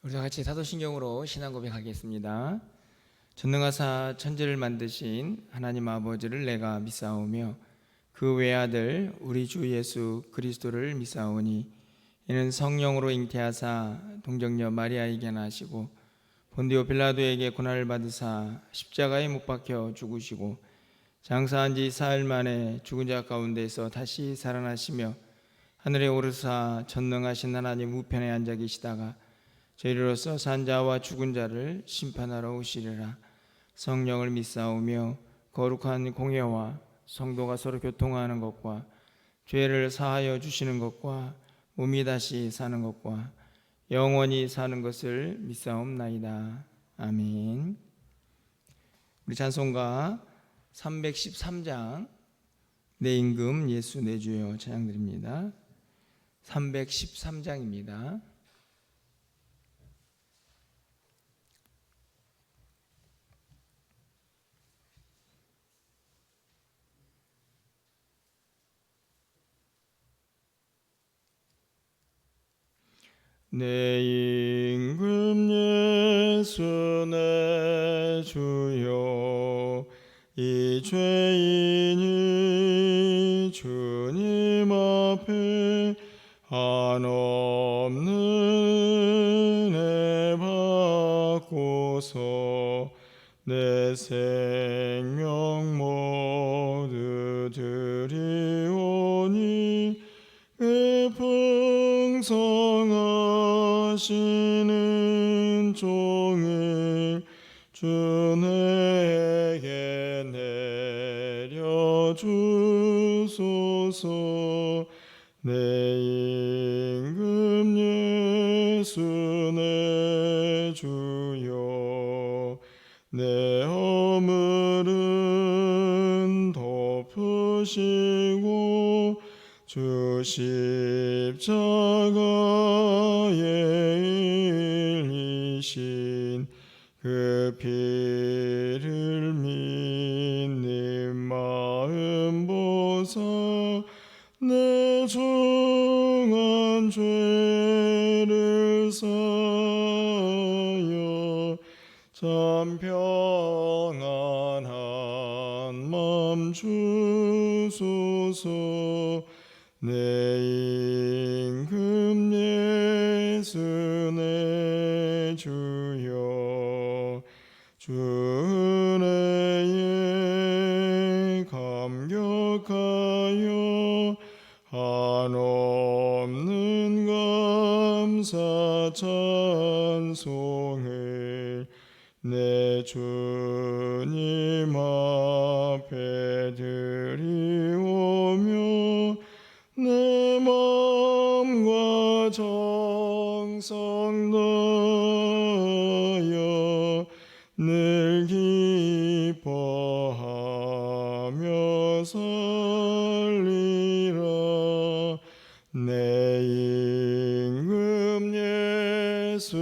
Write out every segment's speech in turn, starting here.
우리 다 같이 사도신경으로 신앙 고백하겠습니다. 전능하사 천지를 만드신 하나님 아버지를 내가 믿사오며 그 외아들 우리 주 예수 그리스도를 믿사오니 이는 성령으로 잉태하사 동정녀 마리아에게 나시고 본디오 빌라도에게 고난을 받으사 십자가에 못 박혀 죽으시고 장사한 지 사흘 만에 죽은 자 가운데서 다시 살아나시며 하늘에 오르사 전능하신 하나님 우편에 앉아 계시다가 저희로서 산 자와 죽은 자를 심판하러 오시리라. 성령을 믿사오며 거룩한 공예와 성도가 서로 교통하는 것과 죄를 사하여 주시는 것과 몸이 다시 사는 것과 영원히 사는 것을 믿사옵나이다. 아멘. 우리 찬송가 313장 내 임금 예수 내 주여 찬양드립니다. 313장입니다. 내 임금 예수 내 주여 이 죄인이 주님 앞에 한없는 은혜 받고서 내 생명 모두 드리오니 그 풍성하시는 종을 주 내게 내려주소서. 내 임금 예수 내 주여 내 허물은 덮으시고 주 십자가에 흘리신 그 피를 믿는 마음 보사 내 중한 죄를 사하여 참 평안한 맘 주소서. 내 임금 예수 내 주여 주 은혜에 감격하여 한없는 감사 찬송을 내 주님 앞에 드리오며 내 마음과 정성 다하여 늘 기뻐하며 살리라. 내 임금 예수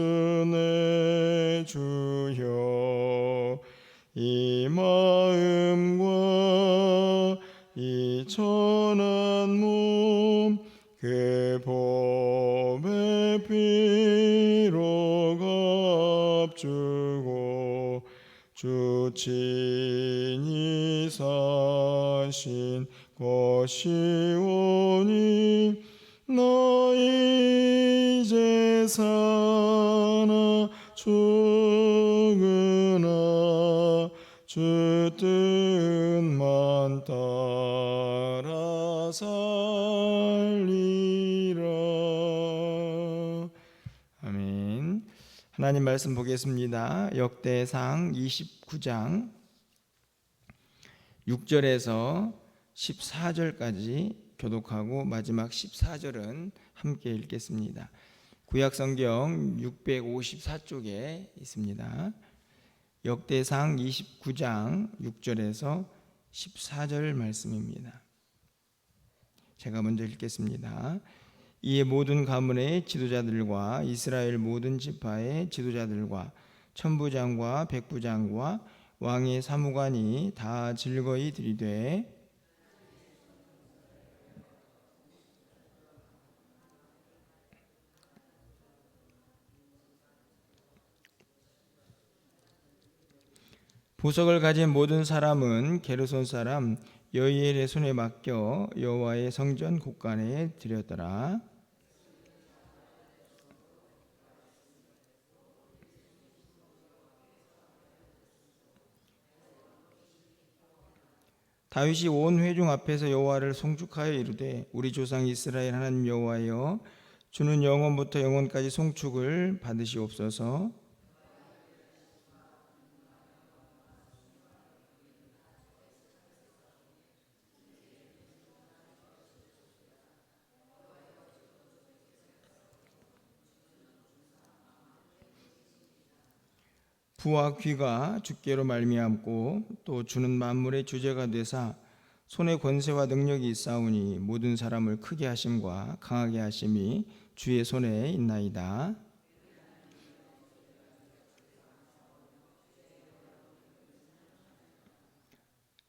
내 주여 이 마음과 이 천한 몸 그 보배 피로 값주고 주 친히 사신 것이오니 나 이제 사나 죽으나 주 뜻만 따라 살리라. 아멘. 하나님 말씀 보겠습니다. 역대상 29장 6절에서 14절까지 교독하고 마지막 14절은 함께 읽겠습니다. 구약성경 654쪽에 있습니다. 역대상 29장 6절에서 14절 말씀입니다. 제가 먼저 읽겠습니다. 이에 모든 가문의 지도자들과 이스라엘 모든 지파의 지도자들과 천부장과 백부장과 왕의 사무관이 다 즐거이 들이되 보석을 가진 모든 사람은 게르손 사람 여이엘의 손에 맡겨 여호와의 성전 곳간에 드렸더라. 다윗이 온 회중 앞에서 여호와를 송축하여 이르되 우리 조상 이스라엘 하나님 여호와여 주는 영원부터 영원까지 송축을 받으시옵소서. 부와 귀가 주께로 말미암고 또 주는 만물의 주제가 되사 손의 권세와 능력이 있사오니 모든 사람을 크게 하심과 강하게 하심이 주의 손에 있나이다.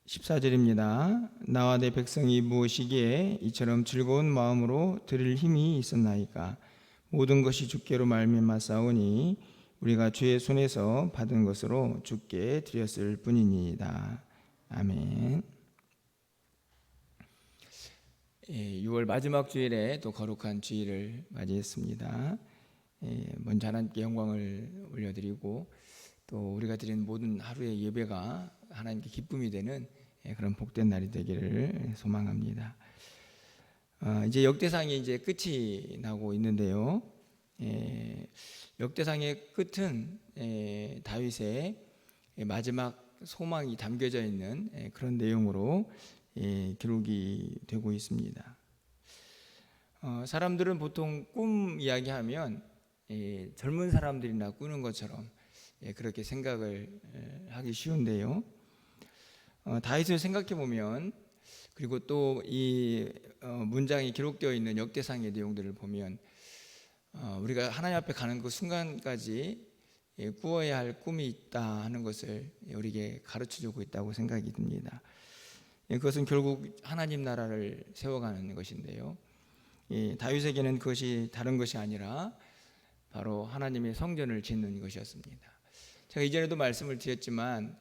14절입니다. 나와 내 백성이 무엇이기에 이처럼 즐거운 마음으로 드릴 힘이 있었나이까. 모든 것이 주께로 말미암았사오니 우리가 주의 손에서 받은 것으로 주께 드렸을 뿐이니이다. 아멘. 6월 마지막 주일에 또 거룩한 주일을 맞이했습니다. 먼저 하나님께 영광을 올려드리고 또 우리가 드린 모든 하루의 예배가 하나님께 기쁨이 되는 그런 복된 날이 되기를 소망합니다. 이제 역대상이 이제 끝이 나고 있는데요. 역대상의 끝은 다윗의 마지막 소망이 담겨져 있는 그런 내용으로 기록이 되고 있습니다. 사람들은 보통 꿈 이야기하면 젊은 사람들이나 꾸는 것처럼 그렇게 생각을 하기 쉬운데요. 다윗을 생각해 보면 그리고 또 이 문장이 기록되어 있는 역대상의 내용들을 보면 우리가 하나님 앞에 가는 그 순간까지 꾸어야 할 꿈이 있다 하는 것을 우리에게 가르쳐주고 있다고 생각이 듭니다. 그것은 결국 하나님 나라를 세워가는 것인데요. 다윗에게는 그것이 다른 것이 아니라 바로 하나님의 성전을 짓는 것이었습니다. 제가 이전에도 말씀을 드렸지만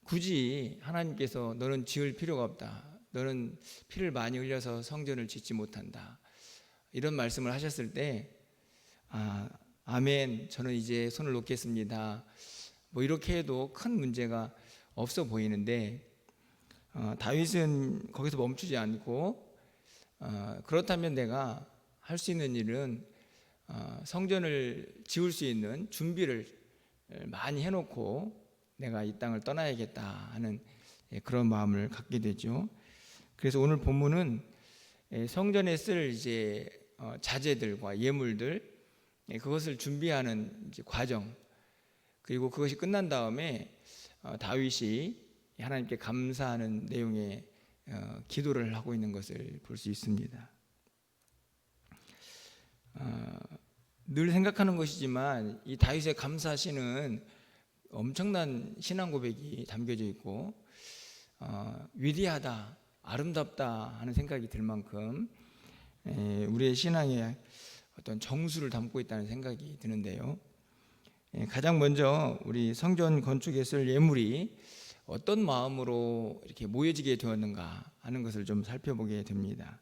굳이 하나님께서 너는 지을 필요가 없다, 너는 피를 많이 흘려서 성전을 짓지 못한다, 이런 말씀을 하셨을 때 아멘, 저는 이제 손을 놓겠습니다, 뭐 이렇게 해도 큰 문제가 없어 보이는데 다윗은 거기서 멈추지 않고 그렇다면 내가 할 수 있는 일은 성전을 지을 수 있는 준비를 많이 해놓고 내가 이 땅을 떠나야겠다 하는 그런 마음을 갖게 되죠. 그래서 오늘 본문은 성전에 쓸 이제 자재들과 예물들, 그것을 준비하는 이제 과정, 그리고 그것이 끝난 다음에 다윗이 하나님께 감사하는 내용의 기도를 하고 있는 것을 볼 수 있습니다. 늘 생각하는 것이지만 이 다윗의 감사시는 엄청난 신앙 고백이 담겨져 있고 위대하다, 아름답다 하는 생각이 들 만큼 우리의 신앙에 어떤 정수를 담고 있다는 생각이 드는데요. 가장 먼저 우리 성전 건축에 쓸 예물이 어떤 마음으로 이렇게 모여지게 되었는가 하는 것을 좀 살펴보게 됩니다.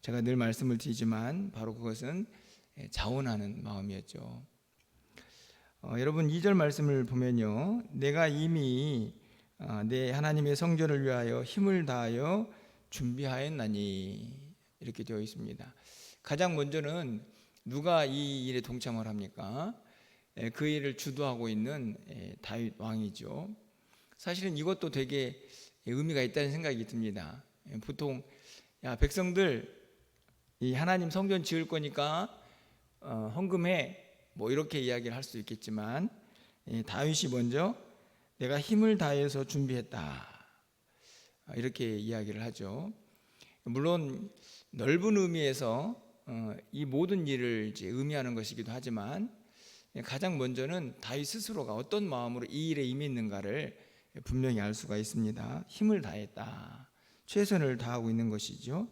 제가 늘 말씀을 드리지만 바로 그것은 자원하는 마음이었죠. 여러분 2절 말씀을 보면요, 내가 이미 내 하나님의 성전을 위하여 힘을 다하여 준비하였나니, 이렇게 되어 있습니다. 가장 먼저는 누가 이 일에 동참을 합니까? 그 일을 주도하고 있는 다윗 왕이죠. 사실은 이것도 되게 의미가 있다는 생각이 듭니다. 보통 야 백성들 이 하나님 성전 지을 거니까 헌금해, 뭐 이렇게 이야기를 할 수 있겠지만 다윗이 먼저 내가 힘을 다해서 준비했다, 이렇게 이야기를 하죠. 물론 넓은 의미에서 이 모든 일을 이제 의미하는 것이기도 하지만 가장 먼저는 다윗 스스로가 어떤 마음으로 이 일에 임했는가를 분명히 알 수가 있습니다. 힘을 다했다, 최선을 다하고 있는 것이죠.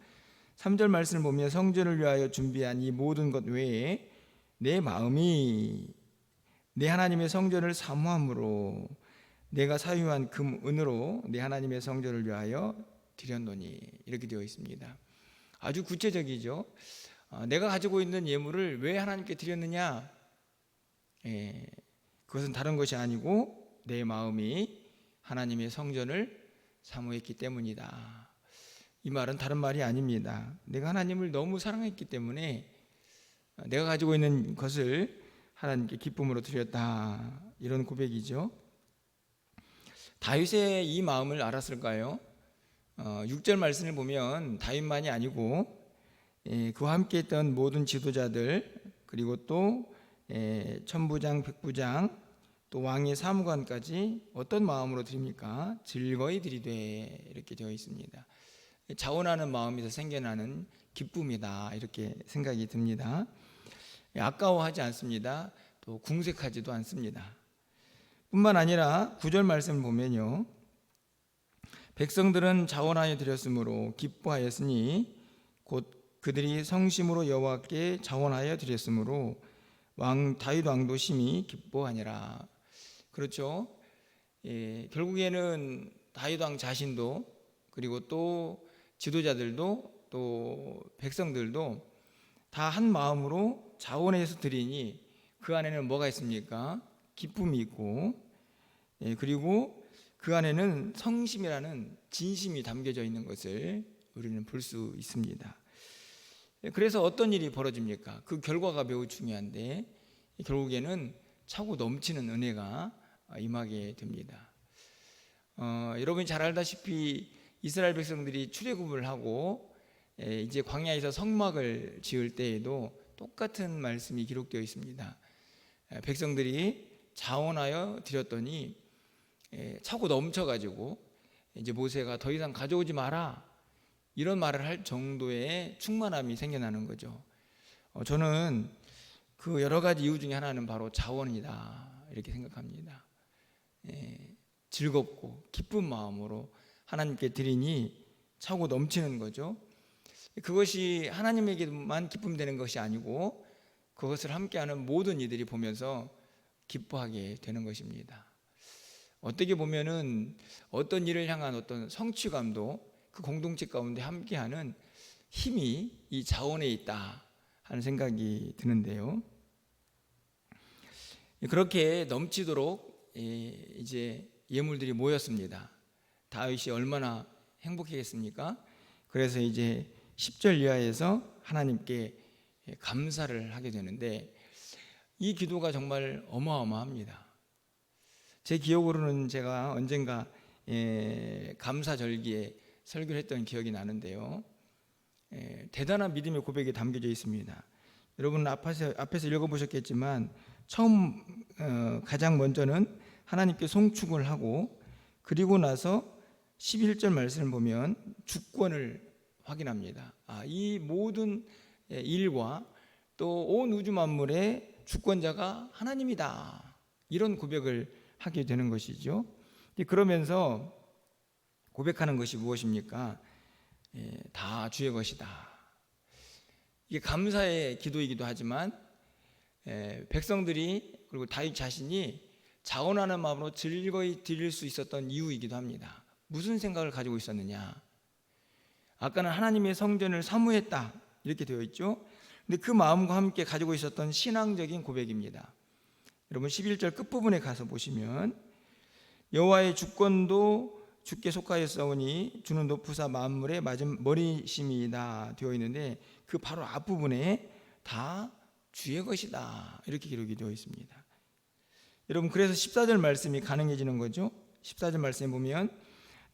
3절 말씀을 보면 성전을 위하여 준비한 이 모든 것 외에 내 마음이 내 하나님의 성전을 사모함으로 내가 사유한 금 은으로 내 하나님의 성전을 위하여 드렸노니, 이렇게 되어 있습니다. 아주 구체적이죠. 내가 가지고 있는 예물을 왜 하나님께 드렸느냐? 그것은 다른 것이 아니고 내 마음이 하나님의 성전을 사모했기 때문이다. 이 말은 다른 말이 아닙니다. 내가 하나님을 너무 사랑했기 때문에 내가 가지고 있는 것을 하나님께 기쁨으로 드렸다, 이런 고백이죠. 다윗의 이 마음을 알았을까요? 6절 말씀을 보면 다윗만이 아니고 그와 함께 했던 모든 지도자들, 그리고 또 천부장, 백부장, 또 왕의 사무관까지 어떤 마음으로 드립니까? 즐거이 드리되, 이렇게 되어 있습니다. 자원하는 마음에서 생겨나는 기쁨이다, 이렇게 생각이 듭니다. 아까워하지 않습니다. 또 궁색하지도 않습니다. 뿐만 아니라 9절 말씀을 보면요, 백성들은 자원하여 드렸으므로 기뻐하였으니 곧 그들이 성심으로 여호와께 자원하여 드렸으므로 다윗 왕도 심히 기뻐하니라. 그렇죠. 결국에는 다윗 왕 자신도, 그리고 또 지도자들도, 또 백성들도 다 한 마음으로 자원해서 드리니 그 안에는 뭐가 있습니까? 기쁨이 있고, 그리고 그 안에는 성심이라는 진심이 담겨져 있는 것을 우리는 볼 수 있습니다. 그래서 어떤 일이 벌어집니까? 그 결과가 매우 중요한데, 결국에는 차고 넘치는 은혜가 임하게 됩니다. 여러분이 잘 알다시피 이스라엘 백성들이 출애굽을 하고 이제 광야에서 성막을 지을 때에도 똑같은 말씀이 기록되어 있습니다. 백성들이 자원하여 드렸더니 차고 넘쳐가지고 이제 모세가 더 이상 가져오지 마라, 이런 말을 할 정도의 충만함이 생겨나는 거죠. 저는 그 여러 가지 이유 중에 하나는 바로 자원이다, 이렇게 생각합니다. 즐겁고 기쁜 마음으로 하나님께 드리니 차고 넘치는 거죠. 그것이 하나님에게만 기쁨 되는 것이 아니고 그것을 함께하는 모든 이들이 보면서 기뻐하게 되는 것입니다. 어떻게 보면은 어떤 일을 향한 어떤 성취감도 그 공동체 가운데 함께하는 힘이 이 자원에 있다 하는 생각이 드는데요. 그렇게 넘치도록 이제 예물들이 모였습니다. 다윗이 얼마나 행복했겠습니까? 그래서 이제 10절 이하에서 하나님께 감사를 하게 되는데, 이 기도가 정말 어마어마합니다. 제 기억으로는 제가 언젠가 감사절기에 설교를 했던 기억이 나는데요, 대단한 믿음의 고백이 담겨져 있습니다. 여러분 앞에서 읽어보셨겠지만 처음 가장 먼저는 하나님께 송축을 하고, 그리고 나서 11절 말씀을 보면 주권을 확인합니다. 이 모든 일과 또 온 우주 만물의 주권자가 하나님이다, 이런 고백을 하게 되는 것이죠. 그러면서 고백하는 것이 무엇입니까? 다 주의 것이다. 이게 감사의 기도이기도 하지만 백성들이, 그리고 다윗 자신이 자원하는 마음으로 즐거이 드릴 수 있었던 이유이기도 합니다. 무슨 생각을 가지고 있었느냐? 아까는 하나님의 성전을 사모했다, 이렇게 되어 있죠. 근데 그 마음과 함께 가지고 있었던 신앙적인 고백입니다. 여러분 11절 끝부분에 가서 보시면 여호와의 주권도 주께 속하였사오니 주는 높으사 만물의 맞은 머리심이다 되어 있는데, 그 바로 앞부분에 다 주의 것이다, 이렇게 기록이 되어 있습니다. 여러분 그래서 14절 말씀이 가능해지는 거죠. 14절 말씀에 보면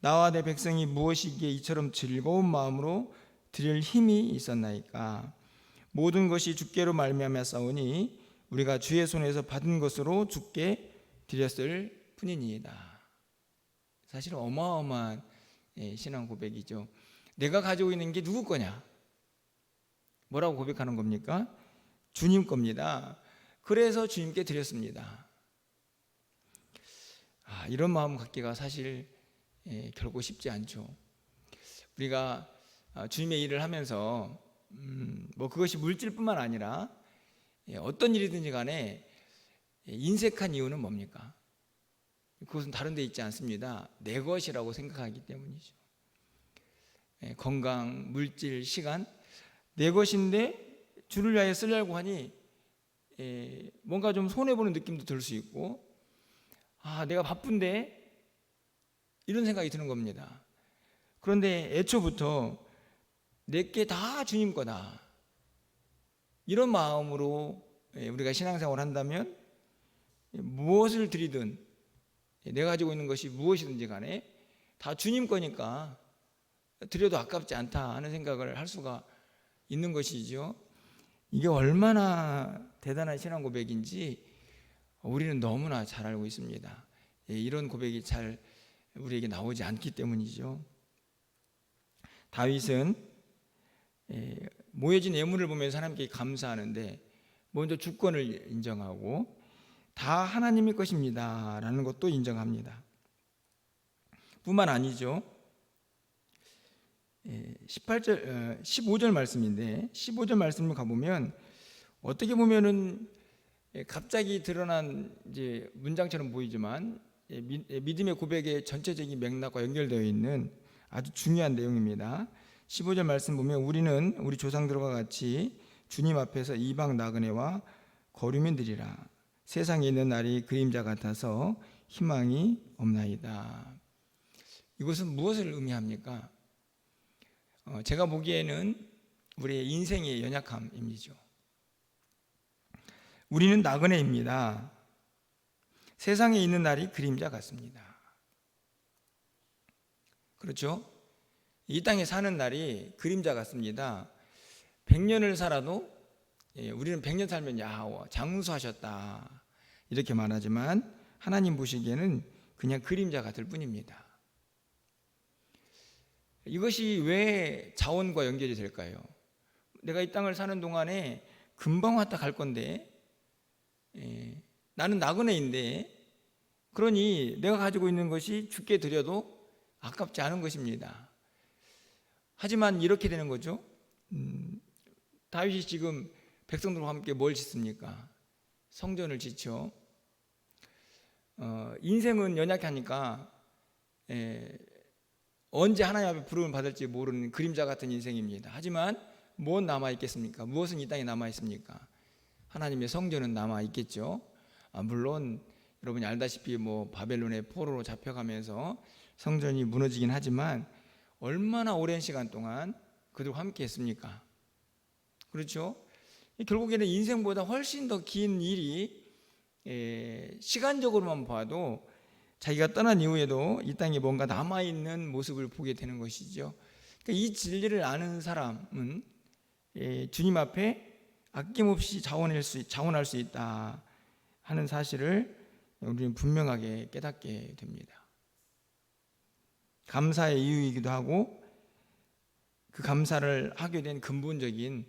나와 내 백성이 무엇이기에 이처럼 즐거운 마음으로 드릴 힘이 있었나이까? 모든 것이 주께로 말미암아 싸우니 우리가 주의 손에서 받은 것으로 주께 드렸을 뿐이니이다. 사실 어마어마한 신앙 고백이죠. 내가 가지고 있는 게 누구 거냐? 뭐라고 고백하는 겁니까? 주님 겁니다. 그래서 주님께 드렸습니다. 이런 마음 갖기가 사실 결코 쉽지 않죠. 우리가 주님의 일을 하면서 뭐 그것이 물질뿐만 아니라 어떤 일이든지 간에 인색한 이유는 뭡니까? 그것은 다른 데 있지 않습니다. 내 것이라고 생각하기 때문이죠. 건강, 물질, 시간 내 것인데 주를 위하여 쓰려고 하니 뭔가 좀 손해보는 느낌도 들 수 있고, 내가 바쁜데 이런 생각이 드는 겁니다. 그런데 애초부터 내게 다 주님 거다, 이런 마음으로 우리가 신앙생활을 한다면 무엇을 드리든 내가 가지고 있는 것이 무엇이든지 간에 다 주님 거니까 드려도 아깝지 않다 하는 생각을 할 수가 있는 것이죠. 이게 얼마나 대단한 신앙 고백인지 우리는 너무나 잘 알고 있습니다. 이런 고백이 잘 우리에게 나오지 않기 때문이죠. 다윗은 모여진 예물을 보면서 하나님께 감사하는데 먼저 주권을 인정하고 다 하나님의 것입니다 라는 것도 인정합니다. 뿐만 아니죠. 15절 말씀인데 15절 말씀을 가보면 어떻게 보면은 갑자기 드러난 이제 문장처럼 보이지만 믿음의 고백의 전체적인 맥락과 연결되어 있는 아주 중요한 내용입니다. 15절 말씀 보면 우리는 우리 조상들과 같이 주님 앞에서 이방 나그네와 거류민들이라 세상에 있는 날이 그림자 같아서 희망이 없나이다. 이것은 무엇을 의미합니까? 제가 보기에는 우리의 인생의 연약함이죠. 우리는 나그네입니다. 세상에 있는 날이 그림자 같습니다. 그렇죠? 이 땅에 사는 날이 그림자 같습니다. 100년을 살아도 우리는 100년 살면 장수하셨다 이렇게 말하지만 하나님 보시기에는 그냥 그림자 같을 뿐입니다. 이것이 왜 자원과 연결이 될까요? 내가 이 땅을 사는 동안에 금방 왔다 갈 건데 나는 나그네인데, 그러니 내가 가지고 있는 것이 주께 드려도 아깝지 않은 것입니다. 하지만 이렇게 되는 거죠. 다윗이 지금 백성들과 함께 뭘 짓습니까? 성전을 짓죠. 인생은 연약하니까 언제 하나님 앞에 부름을 받을지 모르는 그림자 같은 인생입니다. 하지만 무엇 남아있겠습니까? 무엇은 이 땅에 남아있습니까? 하나님의 성전은 남아있겠죠. 물론 여러분이 알다시피 바벨론의 포로로 잡혀가면서 성전이 무너지긴 하지만 얼마나 오랜 시간 동안 그들과 함께 했습니까? 그렇죠? 결국에는 인생보다 훨씬 더 긴 일이 시간적으로만 봐도 자기가 떠난 이후에도 이 땅에 뭔가 남아있는 모습을 보게 되는 것이죠. 그러니까 이 진리를 아는 사람은 주님 앞에 아낌없이 자원할 수 있다 하는 사실을 우리는 분명하게 깨닫게 됩니다. 감사의 이유이기도 하고 그 감사를 하게 된 근본적인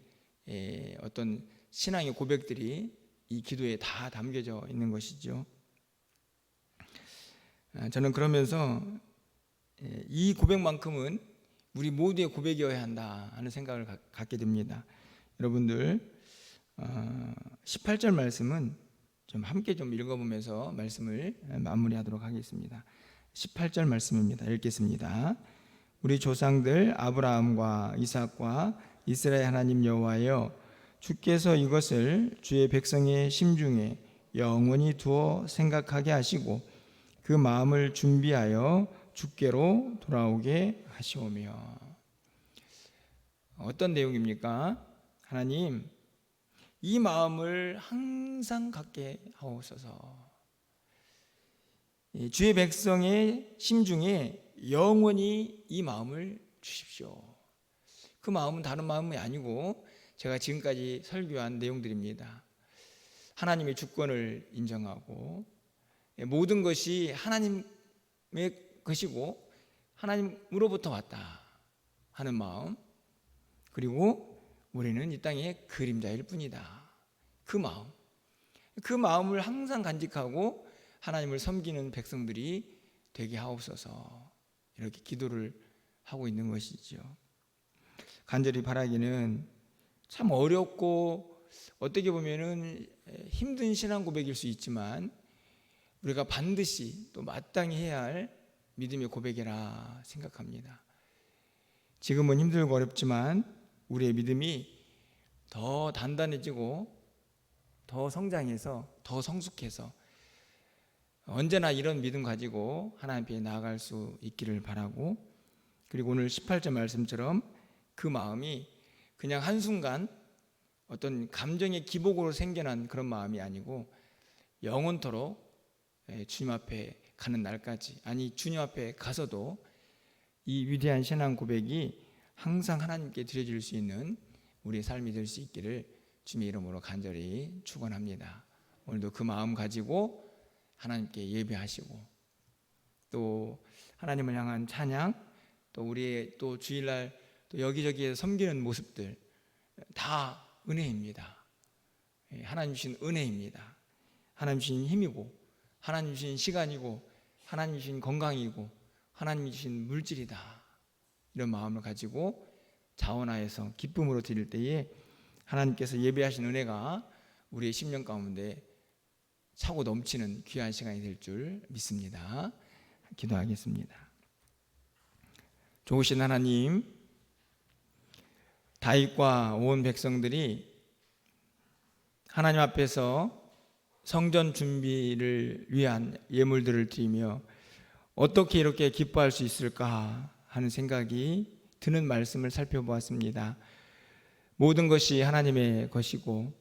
어떤 신앙의 고백들이 이 기도에 다 담겨져 있는 것이죠. 저는 그러면서 이 고백만큼은 우리 모두의 고백이어야 한다 하는 생각을 갖게 됩니다. 여러분들 18절 말씀은 좀 함께 좀 읽어보면서 말씀을 마무리하도록 하겠습니다. 18절 말씀입니다. 읽겠습니다. 우리 조상들 아브라함과 이삭과 이스라엘 하나님 여호와여, 주께서 이것을 주의 백성의 심중에 영원히 두어 생각하게 하시고 그 마음을 준비하여 주께로 돌아오게 하시오며. 어떤 내용입니까? 하나님, 이 마음을 항상 갖게 하옵소서. 주의 백성의 심중에 영원히 이 마음을 주십시오. 그 마음은 다른 마음이 아니고 제가 지금까지 설교한 내용들입니다. 하나님의 주권을 인정하고 모든 것이 하나님의 것이고 하나님으로부터 왔다 하는 마음, 그리고 우리는 이 땅의 그림자일 뿐이다 그 마음을 항상 간직하고 하나님을 섬기는 백성들이 되게 하옵소서, 이렇게 기도를 하고 있는 것이죠. 간절히 바라기는 참 어렵고 어떻게 보면은 힘든 신앙 고백일 수 있지만 우리가 반드시 또 마땅히 해야 할 믿음의 고백이라 생각합니다. 지금은 힘들고 어렵지만 우리의 믿음이 더 단단해지고 더 성장해서 더 성숙해서 언제나 이런 믿음 가지고 하나님 앞에 나아갈 수 있기를 바라고, 그리고 오늘 18절 말씀처럼 그 마음이 그냥 한순간 어떤 감정의 기복으로 생겨난 그런 마음이 아니고 영원토록 주님 앞에 가는 날까지, 아니 주님 앞에 가서도 이 위대한 신앙 고백이 항상 하나님께 드려질 수 있는 우리의 삶이 될 수 있기를 주님의 이름으로 간절히 축원합니다. 오늘도 그 마음 가지고 하나님께 예배하시고 또 하나님을 향한 찬양, 또 우리의 또 주일날 또 여기저기에 섬기는 모습들 다 은혜입니다. 하나님 주신 은혜입니다. 하나님 주신 힘이고 하나님 주신 시간이고 하나님 주신 건강이고 하나님 주신 물질이다. 이런 마음을 가지고 자원하여서 기쁨으로 드릴 때에 하나님께서 예배하신 은혜가 우리의 심령 가운데 차고 넘치는 귀한 시간이 될 줄 믿습니다. 기도하겠습니다. 좋으신 하나님, 다윗과 온 백성들이 하나님 앞에서 성전 준비를 위한 예물들을 드리며 어떻게 이렇게 기뻐할 수 있을까 하는 생각이 드는 말씀을 살펴보았습니다. 모든 것이 하나님의 것이고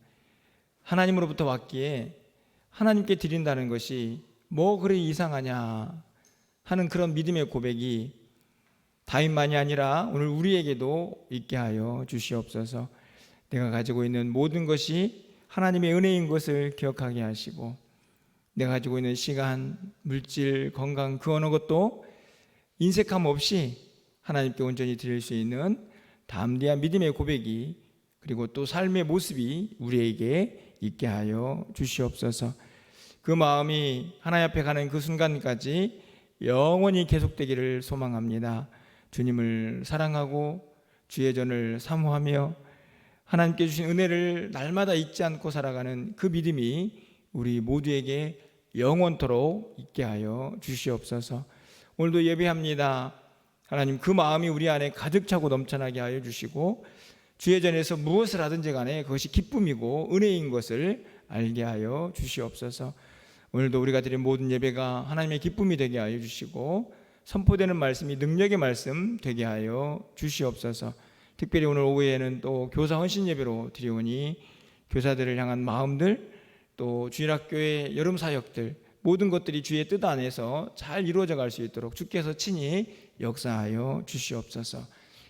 하나님으로부터 왔기에 하나님께 드린다는 것이 뭐 그리 이상하냐 하는 그런 믿음의 고백이 다윗만이 아니라 오늘 우리에게도 있게 하여 주시옵소서. 내가 가지고 있는 모든 것이 하나님의 은혜인 것을 기억하게 하시고 내가 가지고 있는 시간, 물질, 건강 그 어느 것도 인색함 없이 하나님께 온전히 드릴 수 있는 담대한 믿음의 고백이 그리고 또 삶의 모습이 우리에게 있게 하여 주시옵소서. 그 마음이 하나님 앞에 가는 그 순간까지 영원히 계속되기를 소망합니다. 주님을 사랑하고 주의 전을 사모하며 하나님께 주신 은혜를 날마다 잊지 않고 살아가는 그 믿음이 우리 모두에게 영원토록 있게 하여 주시옵소서. 오늘도 예배합니다. 하나님, 그 마음이 우리 안에 가득 차고 넘쳐나게 하여 주시고 주의 전에서 무엇을 하든지 간에 그것이 기쁨이고 은혜인 것을 알게 하여 주시옵소서. 오늘도 우리가 드린 모든 예배가 하나님의 기쁨이 되게 하여 주시고 선포되는 말씀이 능력의 말씀 되게 하여 주시옵소서. 특별히 오늘 오후에는 또 교사 헌신 예배로 드리오니 교사들을 향한 마음들, 또 주일학교의 여름 사역들 모든 것들이 주의 뜻 안에서 잘 이루어져 갈 수 있도록 주께서 친히 역사하여 주시옵소서.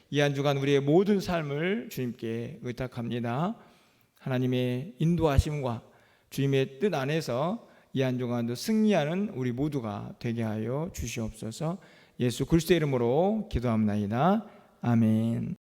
이 한 주간 우리의 모든 삶을 주님께 의탁합니다. 하나님의 인도하심과 주님의 뜻 안에서 이 한 주간도 승리하는 우리 모두가 되게 하여 주시옵소서. 예수 그리스도의 이름으로 기도합나이다. 아멘.